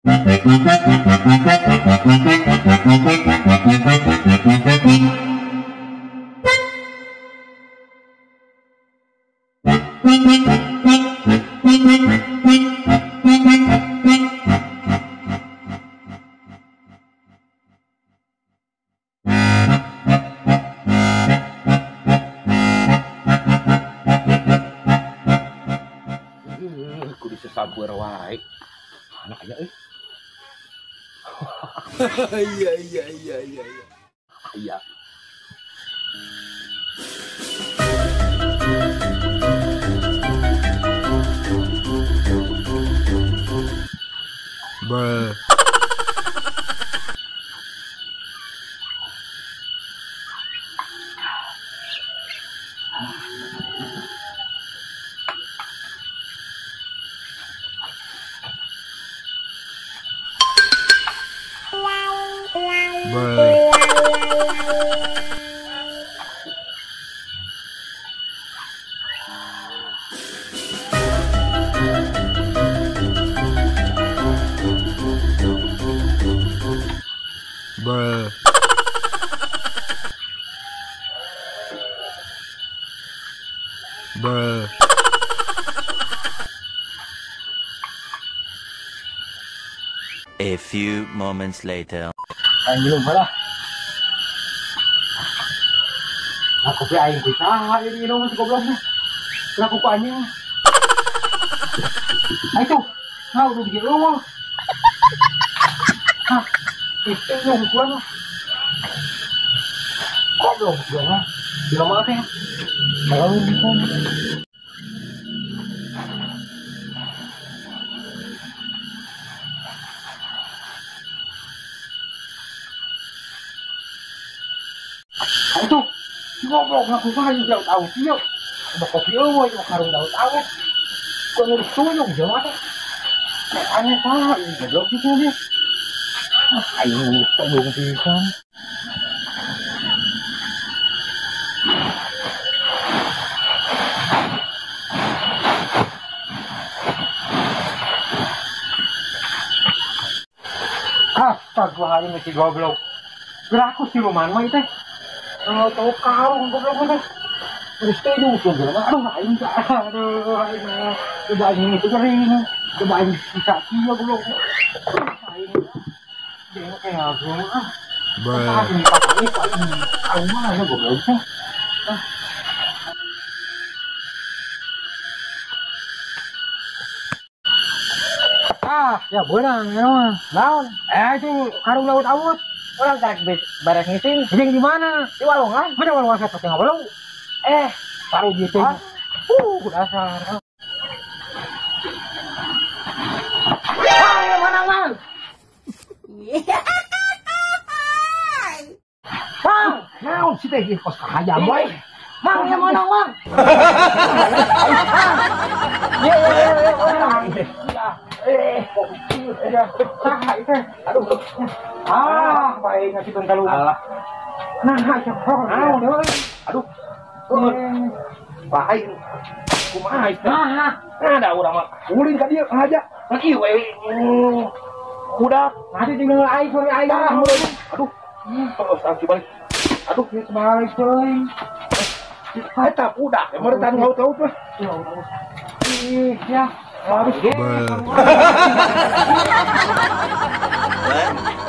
Kudu sasabar wae. Anak aya euy. Iya. Iya. Bruh. Bruh. Bruh. A few moments later. Aing belum lah. Aku pe aing ku saha ieu minum si goblokna. Kenapa ku anjing? Ayo tuh. Hah, udah bikin lu. Hah. Itu yang gua mah. Goblok gua mah. Bila mah teh. Mau bisa. Ayo goblok ngaku saja jauh tahu dia. Udah kopi eueuh jeung karung daun awet. Kok ngurus tuyung jelema teh. Aneh saha ieu goblok kitu dia. Aing ngurus tuyung pisan. Astagfirullahaladzim si goblok. Geraku si Roman mah teh. Kalau tahu karung goblok teh. Udah setuju tuh jelema. Aduh aing coba aing itu kering. Coba aing bisa kieu goblok. Aing dia kayak gua. Bruh. Ini pakai aing mah ya goblok teh. Ya beurang ya mah. Naon? Itu karung laut awut. Orang karek barek ngising. Ngising di mana? Di walongan. Mana walongan saya pakai ngobrol. Taruh gitu. Dasar. Mana mang? Mang, naon sih teh kos kahayam boy. Mang, ya mana mang? Aduh. Baik ngasih bentar lu. Alah. Nah, aduh. Baik. Kumaha itu? Ada urang mah. Ulin ka dieu aja. Lagi we. Udah, nanti tinggal aing sore aing. Aduh. Terus aku balik. Aduh, dia balik euy. Eta budak, meureutan laut-laut mah. Ya. Habis. Bruh. What?